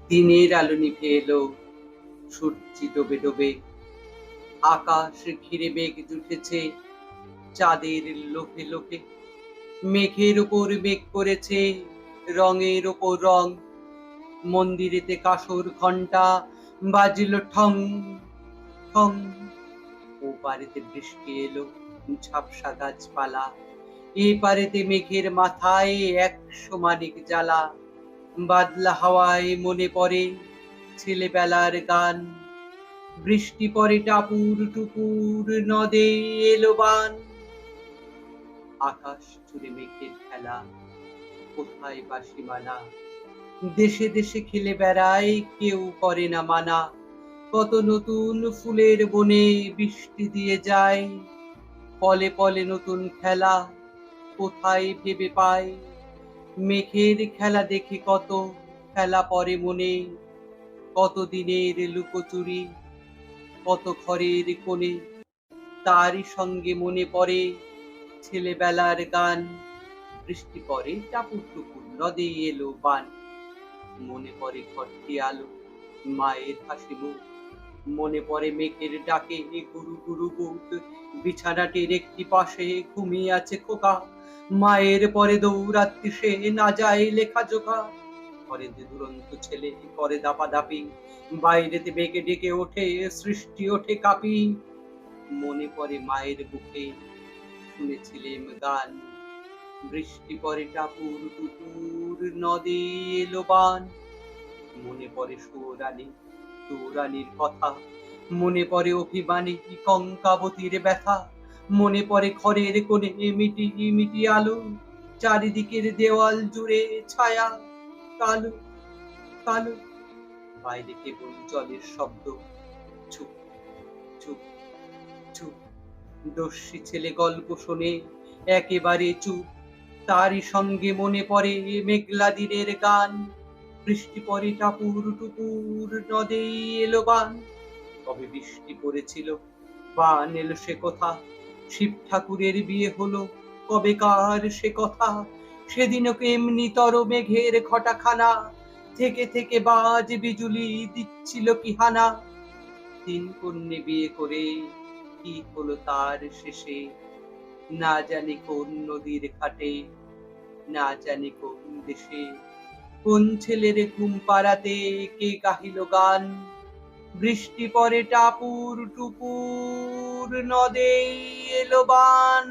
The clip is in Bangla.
দিনের আলো নিভে এলো, সূর্য ডোবে ডোবে, আকাশ ঘিরে মেঘ জুটেছে চাঁদের লোভে লোভে। মেঘের ওপর মেঘ করেছে রঙের ওপর রং। মন্দিরেতে কাসর ঘণ্টা বাজিল ঠং ঠং। ও পারেতে বৃষ্টি এলো, ঝাপসা গাছপালা। এ পারেতে মেঘের মাথায় ১০০ মানিক জ্বালা। বাদলা হাওয়ায় মনে পড়ে ছেলেবেলার গান। বৃষ্টি পড়ে টাপুর টুপুর, নদে এলো বান। আকাশ জুড়ে মেঘের খেলা, কোথায় বা সীমানা। দেশে দেশে খেলে বেড়ায়, কেউ করে না মানা। কত নতুন ফুলের বনে বৃষ্টি দিয়ে যায়। পলে পলে নতুন খেলা, কোথায় ভেবে পায়। মেঘের খেলা দেখে কত খেলা পড়ে মনে। কত দিনের লুকোচুরি, কত ঘরের কোণে। তারই সঙ্গে মনে পড়ে ছেলেবেলার গান। বৃষ্টি পড়ে টাপুর টুপুর, নদে এলো বান। মনে পড়ে ঘরটি আলো, মায়ের হাসি মুখ। মনে পড়ে মেঘের ডাকে গুরু গুরু বুক। বিছানাটির একটি পাশে ঘুমিয়ে আছে খোকা। মায়ের পরে দৌড়াচ্ছে সে, না যায় লেখা জোখা। ঘরে যে দুরন্ত ছেলে করে দাপাদাপি, বাইরেতে বেগে ডেকে ওঠে সৃষ্টি ওঠে কাঁপি। মনে পড়ে মায়ের বুকে শুনেছিলেম গান। বৃষ্টি পড়ে টাপুর টুপুর, নদে এলো বান। মনে পড়ে সুরানি তুরানির কথা। মনে পড়ে অভিমানী কঙ্কাবতীর ব্যথা। মনে পড়ে ঘরের কোণে মিটি মিটি আলো। চারিদিকের দেওয়াল জুড়ে ছায়া কালো কালো। বাইরে কেবল জলের শব্দ, চুপ চুপ চুপ। দস্যি ছেলে গল্প শোনে একেবারে চুপ। তারই সঙ্গে মনে পড়ে মেঘলা দিনের গান। বৃষ্টি পড়ে টাপুর টুপুর, নদে এলো বান। কবে বৃষ্টি পড়েছিল, বান এলো সে কথা। শিব ঠাকুরের বিয়ে হলো, কবে কার সে কথা। সেদিনও এমনি তর মেঘের ঘটাখানা, থেকে থেকে বাজ বিজুলি দিচ্ছিল কি হানা। তিন কন্যে বিয়ে করে কি হলো তার শেষে, না জানি কোন নদীর ঘাটে, না জানি কোন দেশে। কোন ছেলের ঘুম পাড়াতে কে গাহিল গান। বৃষ্টি পড়ে টাপুর টুপুর, নদে এলো বান।